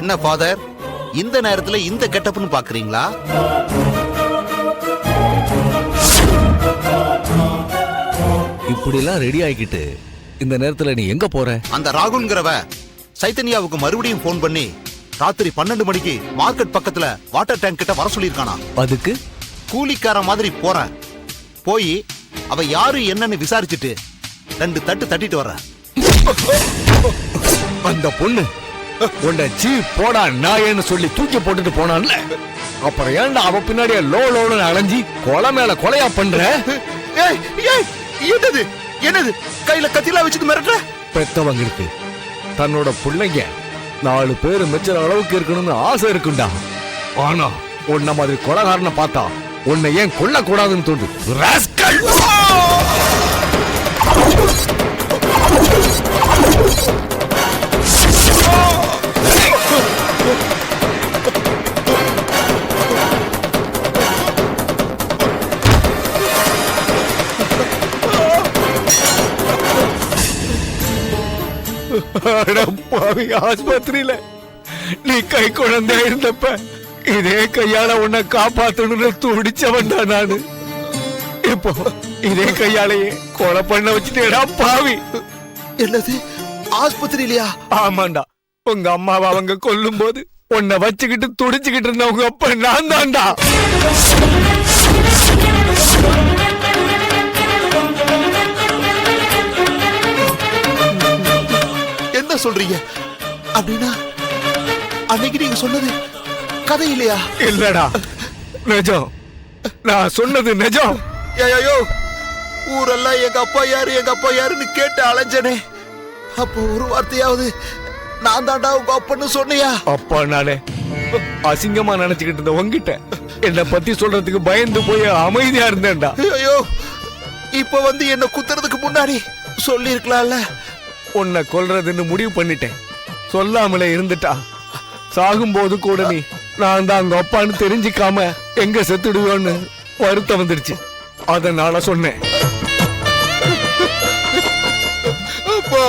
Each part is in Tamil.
என்ன ஃபாதர், இந்த நேரத்துல இந்த கெட்டப்னு பாக்குறீங்களா? இப்படிலாம் ரெடி ஆகிக்கிட்டு இந்த நேரத்துல நீ எங்க போற? அந்த ராகுல்ங்கிறவ சைத்தன்யாவுக்கு மறுபடியும் போன் பண்ணி ராத்திரி 12 மணிக்கு மார்க்கெட் பக்கத்துல வாட்டர் டேங்க் கிட்ட வர சொல்லியிருக்கானா. அதுக்கு கூலிக்கார மாதிரி போறேன், போய் அவ யாரு என்னன்னு விசாரிச்சுட்டு 2 தட்டு தட்டிட்டு வர்ற. அந்த பொண்ணு உன்னை சீ போடா நாயன்னு சொல்லி தூக்கி போட்டுட்டு போனான்ல, அப்புறம் ஏன்டா அவ பின்னாடியே லோன்னு அலைஞ்சி கொலை மேல கொலையா பண்ற? என்னது என்னது கையில கத்திலா வச்சுட்டு மிரட்டுற? பெத்தவங்களுக்கு தன்னோட பிள்ளைங்க 4 பேரு மெச்சுற அளவுக்கு இருக்கணும்னு ஆசை இருக்குண்டா. ஆனா உன்ன மாதிரி கொலைகாரனை பார்த்தா உன்னை ஏன் கொல்ல கூடாதுன்னு தோணுது. ராஸ்கல்! ஆஸ்பத்திரியில நீ கை குழந்தை இருந்தப்ப இதே கையால உன்னை காப்பாத்தணும்னு துடிச்சவன் தான் நானு. இப்போ இதே கையாலேயே கொலை பண்ண வச்சுட்டேடா பாவி. என்னது ஆஸ்பத்திரியிலயா? ஆமாண்டா, உங்க அம்மாவை அவங்க கொல்லும் போது உன்னை வச்சுக்கிட்டு துடிச்சுக்கிட்டு இருந்த உங்க அப்பா நான் தான்டா. என்ன சொல்றீங்க? அப்படின்னா அன்னைக்கு நீங்க சொன்னது கதை இல்லையா? இல்லடா, நிஜம். நான் சொன்னது நிஜம். ஐயோ, ஊரெல்லாம் எங்க அப்பா யாரு எங்க அப்பா யாருன்னு கேட்டு அலைஞ்சனே, அப்போ ஒரு வார்த்தையாவது நான் தாண்டா உங்க அப்பன்னு சொன்னியா? அப்பா நானே அசிங்கமா நினைச்சுக்கிட்டு இருந்த உங்ககிட்ட என்ன பத்தி சொல்றதுக்கு பயந்து போய் அமைதியா இருந்தேன்டா. ஐயோ, இப்ப வந்து என்ன குத்துறதுக்கு முன்னாடி சொல்லி இருக்கலாம்ல. உன்னை கொல்றதுன்னு முடிவு பண்ணிட்டேன். சொல்லாமலே இருந்துட்டா சாகும்போது கூட நீ நான் தான் அங்க அப்பான்னு தெரிஞ்சுக்காம எங்க செத்துடுவோன்னு வருத்தம் வந்துடுச்சு. அதனால சொன்னேன். அப்பா,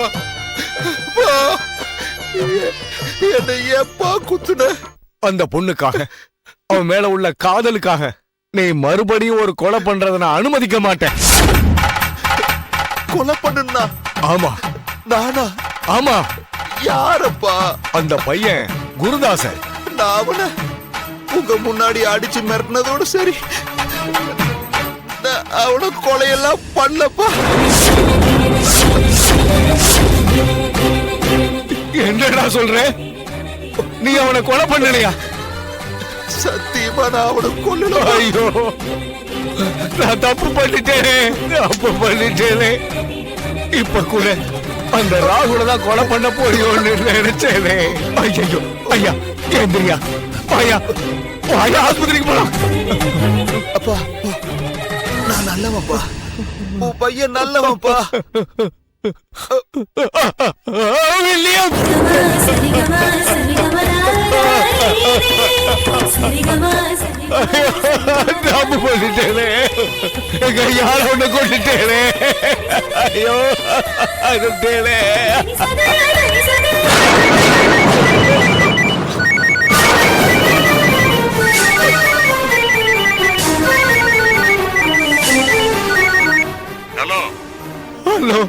என்னை எப்பா குத்துன? அந்த பொண்ணுக்காக, அவன் மேல உள்ள காதலுக்காக நீ மறுபடியும் ஒரு கொலை பண்றத நான் அனுமதிக்க மாட்டேன். கொலை பண்ணுனா? ஆமா. நானா? ஆமா. யாரப்பா? அந்த பையன் குருதாசன். நான் அவனை உங்க முன்னாடி அடிச்சு மிரட்டினதோட சரி, அவனை கொலையெல்லாம் பண்ணலப்பா. என்னடா சொல்ற? நீ அவனை கொலை பண்ணலையா? சத்தியமா நான் அவனை கொல்லல. ஐயோ, நான் தப்பு பண்ணிட்டேனே. இப்ப கூட அந்த ராகுல தான் கொலை பண்ண போறியோன்னு நினைச்சேனே. ஐயோ, ஐயா ஏந்திரியா, ஐயா ஐயா, ஆஸ்பத்திரிக்கு போலாம். அப்பா, நான் நல்லவன்ப்பா, உன் பையன் நல்லவன்ப்பா. வில்லியம், தப்பு பண்ணிட்டேனே. எங்க யார ஒண்ணு கொண்டுட்டேனே. ஐயோ, அதுட்டேனே. ஹலோ ஹலோ,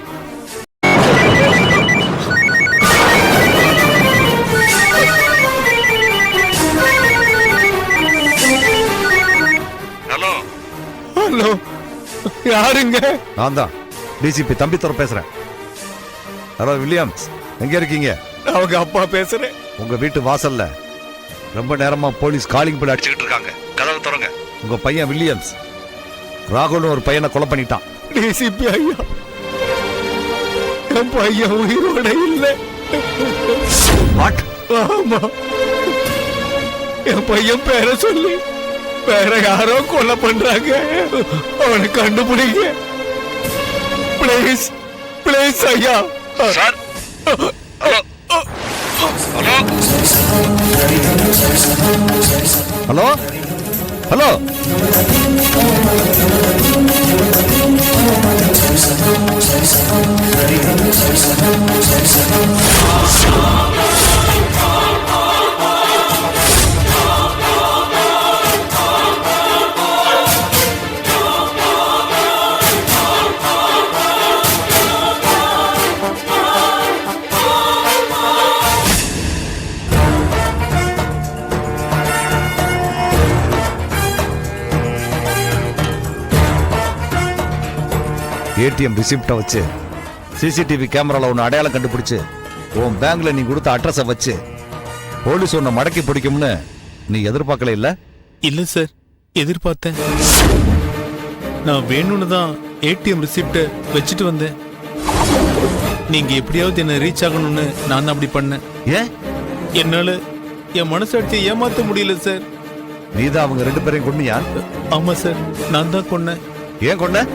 ஹலோ, யாருங்க? நான் தான் டிசிபி தம்பித்துறை பேசுறேன். ஹலோ வில்லியம்ஸ், எங்க இருக்கீங்க? அவங்க அப்பா பேசுறேன். உங்க வீட்டு வாசல்ல ரொம்ப நேரமா போலீஸ் காலிங் பெல் அடிச்சுக்கிட்டு இருக்காங்க. கதவை திறங்க. உங்க பையன் வில்லியம்ஸ் ராகுல்னு ஒரு பையனை கொலை பண்ணிட்டான். டிசிபி ஐயா, என் பையன் உயிரோட இல்லை. ஆமா, என் பையன் பேரை சொல்லி வேற யாரோ கொலை பண்றாங்க. அவனை கண்டுபிடிங்க பிளீஸ், பிளீஸ் ஐயா. சார், ஹலோ ஹலோ, ஏடிஎம் ரிசிப்டை வச்சு சிசிடிவி கேமரால உன்னை அடையாளம் கண்டுபிடிச்சு உன் பேங்க்ல நீ கொடுத்த அட்ரஸை வச்சு போலீஸ் உன்னை மடக்கி பிடிக்கும்னு நீ எதிர்பார்க்கல இல்ல? இல்ல சார், எதிர்பார்த்தேன். நான் வேணும்னு தான் ஏடிஎம் ரிசிப்ட வச்சுட்டு வந்தேன். நீங்க எப்படியாவது என்ன ரீச் ஆகணும்னு நான் தான் அப்படி பண்ணேன். ஏன்? என்னால என் மனசாட்சியை ஏமாத்த முடியல சார். நீதான் அவங்க 2 பேரையும் கொன்னியா? ஆமா சார், நான் தான் கொன்னேன். ஏன் கொன்ன?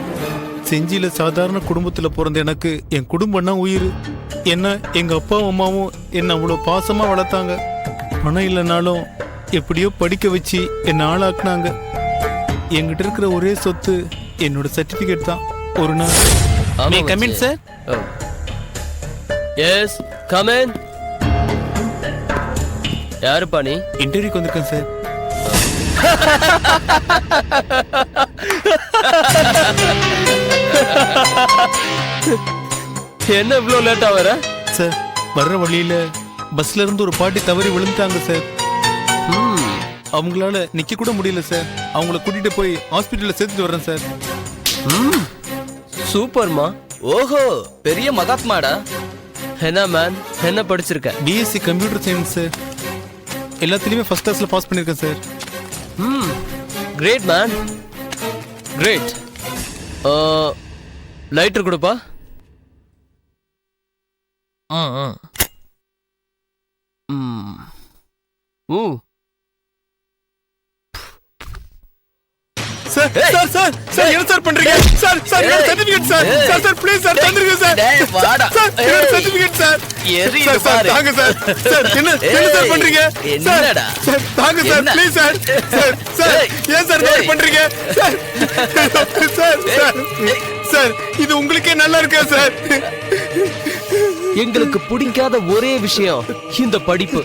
செஞ்சியில சாதாரண குடும்பத்துல பிறந்த எனக்கு என் குடும்பம்னா உயிர். என்ன எங்க அப்பாவும் அம்மாவும் என்ன அவ்வளவு பாசமா வளர்த்தாங்க. பணம் இல்லைனாலும் எப்படியோ படிக்க வச்சு என்ன ஆளாக்குனாங்க. என்கிட்ட இருக்கிற ஒரே சொத்து என்னோட சர்டிபிகேட் தான். ஒரு நாள் ஆமா come in sir. Yes come in. யாருப்பா நீ? இன்டர்வியூக்கு வந்திருக்கேன் சார். என்ன இவ்வளவு லேட்டா வர? சார், வர்ற வழியில பஸ்ல இருந்து ஒரு பாட்டி தவறி விழுந்துட்டாங்க சார். அவங்களால நிக்க கூட முடியல சார். அவங்கள கூட்டிட்டு போய் ஹாஸ்பிட்டல்ல சேர்த்துட்டு வர்றேன் சார். சூப்பர்மா. ஓஹோ, பெரிய மகாத்மாடா. என்ன மேன், என்ன படிச்சிருக்க? BSc computer science sir. எல்லாத்துலயுமே ஃபர்ஸ்ட் கிளாஸ்ல பாஸ் பண்ணிருக்கேன் சார். Great man, great. லைட்டர் கொடுப்பா. சார் சார் சார் சார் என்ன சார் பண்றீங்க? சார் சார் என்னோட certificate sir. Sir sir please sir தந்துருங்க சார். டேய் வாடா. சார் என்னோட சர்டிபிகேட் சார். எரி சார் சார் தாங்க சார். சார் என்ன சார் பண்றீங்க? என்னடா? சார் தாங்க sir please sir. Sir sir ஏன் சார் இப்படி பண்றீங்க? சார் சார் சார் சார் இது உங்களுக்கே நல்லா இருக்கா சார்? எங்களுக்கு பிடிக்காத ஒரே விஷயம் இந்த படிப்பு.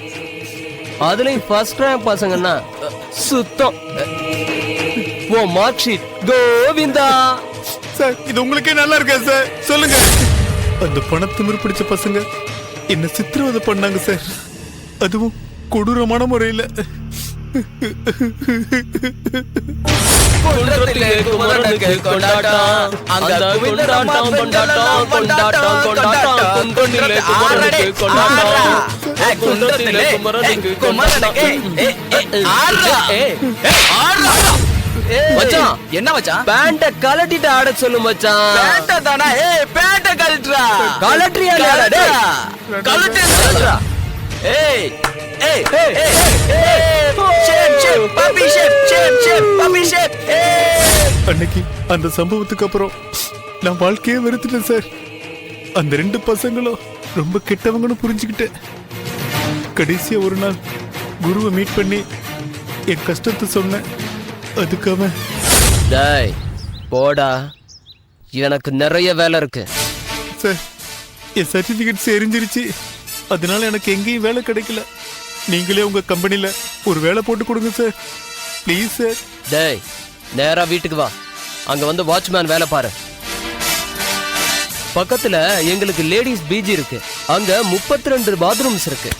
அதுலயும் ஃபர்ஸ்ட் ரேங்க் பசங்கன்னா சுத்தம். ஓ மார்க் ஷீட் கோவிந்தா. சார் இது உங்களுக்கே நல்லா இருக்கா சார்? சொல்லுங்க. அந்த பணத்திமிரு பிடிச்ச பசங்க என்ன சித்திரவதை பண்ணாங்க சார். அதுவும் கொடூரமான முறையில். குன்றத்திலே குமரனுக்கு கொண்டாட்டம், அந்த குவிந்தரம்மா கொண்டாட்டம் கொண்டாட்டம் கொண்டாட்டம். குன்றத்திலே குமரனுக்கு கொண்டாட்டம், குன்றத்திலே குமரனுக்கு ஆடுறா. மச்சான், என்ன மச்சான்? பேண்ட கலட்டிட்டு ஆட சொல்லு மச்சான். பேண்ட தானா? பேண்ட கழட்டுறா. கலட்ரியா இல்லையாடா டேய்? கழட்டுறா. ஏய் ஏய் ஏய் ஏய் shape shape puppy shape shape shape puppy shape. அன்னைக்கு அந்த சம்பவத்துக்கு அப்புறம் நான் வாழ்க்கையே வெறுத்துட்டேன் சார். அந்த 2 பசங்களும் ரொம்ப கெட்டவங்கன்னு புரிஞ்சுக்கிட்டேன். கடைசியா ஒரு நாள் குருவை மீட் பண்ணி என் கஷ்டத்தை சொன்னேன். அதுக்கு அவன் டேய் போடா, எனக்கு நிறைய வேலை இருக்கு. சார் என் சர்டிபிகேட்ஸ் எரிஞ்சிருச்சு. அதனால எனக்கு எங்கேயும் வேலை கிடைக்கல. நீங்களே உங்க கம்பெனில ஒரு வேலை போட்டு கொடுங்க சார் ப்ளீஸ் சார். டேய் நேரா வீட்டுக்கு வா. அங்க வந்து வாட்ச்மேன் வேலை பாரு. பக்கத்துல எங்களுக்கு லேடிஸ் பிஜி இருக்கு. அங்க 32 பாத்ரூம்ஸ் இருக்கு.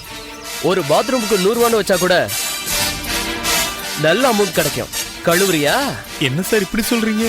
ஒரு பாத்ரூமுக்கு 100 ரூபான்னு வச்சா கூட நல்ல அமௌண்ட் கிடைக்கும். கழுவுறியா? என்ன சார் இப்படி சொல்றீங்க?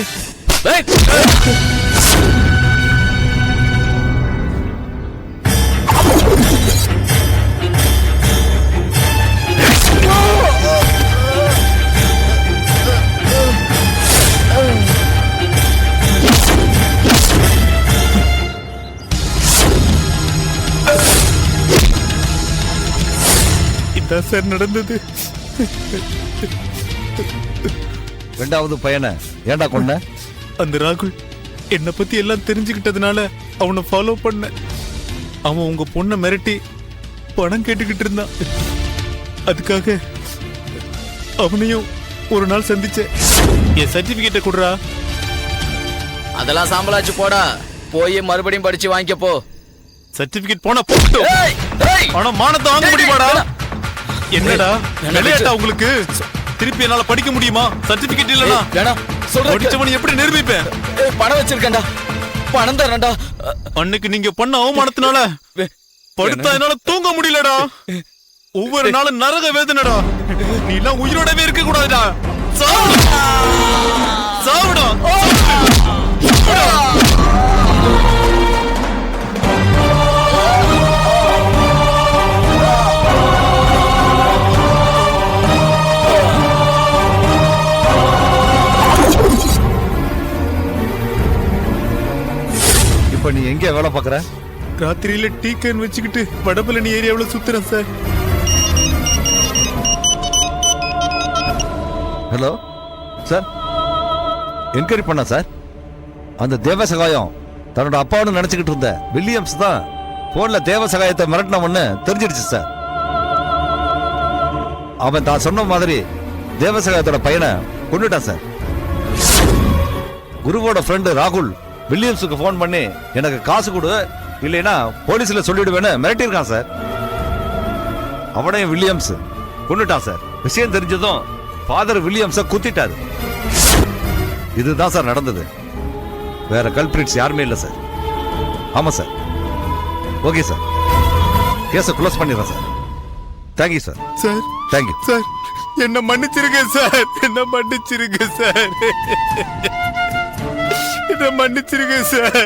இதான் சார் நடந்தது. 2வது பையனை ஏன்டா கொன்ன? அந்த ராகுல் என்னை பத்தி எல்லாம் தெரிஞ்சுக்கிட்டதுனால அவனை ஃபாலோ பண்ண. அவன் உங்க பொண்ணை மிரட்டி பணம் கேட்டுக்கிட்டு இருந்தான். அதுக்காக அவனையும் ஒரு நாள் சந்திச்சேன். என் சர்டிபிகேட்டை கொடுறா. அதெல்லாம் சாம்பலாச்சு போடா. போய் மறுபடியும் படிச்சு வாங்கிக்க போ. சர்டிபிகேட் போனா போட்டும். ஆனா மானத்தை வாங்க முடியுமாடா? என்னடா விளையாட்டா உங்களுக்கு? திருப்பி என்னால படிக்க முடியுமா? சர்டிபிகேட் இல்லனா வேணாம் சொல்றேன். படிச்சவன் எப்படி நிரூபிப்பேன்? பணம் வச்சிருக்கேன்டா, பணம் தரேன்டா. அன்னைக்கு நீங்க பண்ண அவமானத்தினால படுத்தா என்னால தூங்க முடியலடா. ஒவ்வொரு நாளும் நரக வேதனைடா. நீ எல்லாம் உயிரோடவே இருக்க கூடாதுடா. சாவுடா. இப்ப நீ எங்க வேலை பாக்குற? ராத்திரியில டீ கேன் வச்சுக்கிட்டு வடபழனி ஏரியாவுல சுத்துறேன் சார். ஹலோ சார், என்கொயரி பண்ண சார். அந்த தேவசகாயம் தன்னோட அப்பாவுன்னு நினைச்சுக்கிட்டு இருந்த வில்லியம்ஸ் தான் போன்ல தேவசகாயத்தை மிரட்டினவன்னு தெரிஞ்சிடுச்சு சார். அவன் தான் சொன்ன மாதிரி தேவசகாயத்தோட பையனை கொண்டுட்டான் சார். குருவோட ஃப்ரெண்டு ராகுல் வில்லியம்ஸுக்கு ஃபோன் பண்ணி எனக்கு காசு கொடு இல்லைன்னா போலீஸ்ல சொல்லிடுவேன்னு மிரட்டியிருக்கான் சார். அவனையும் வில்லியம்ஸ் கொண்டுட்டான் சார். விஷயம் தெரிஞ்சதும் ஃபாதர் வில்லியம்ஸை குத்திட்டாரு. இதுதான் சார் நடந்தது. வேற கல்பிரிட்ஸ் யாருமே இல்லை சார். ஆமா சார். ஓகே சார், கேஸை க்ளோஸ் பண்ணிடுறேன் sir. Thank you sir. Sir thank you sir, என்ன மன்னிச்சிருங்க சார். என்ன மன்னிச்சிருங்க சார். என்ன மன்னிச்சிருங்க sir.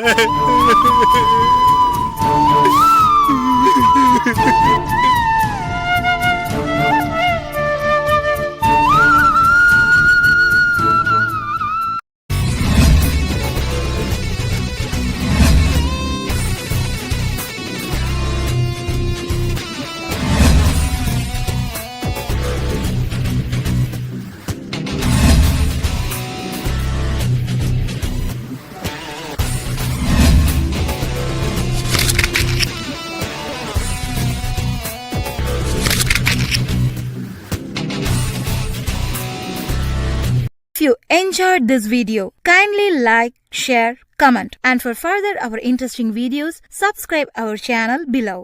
If you enjoyed this video, kindly like, share, comment, and for further our interesting videos, subscribe our channel below.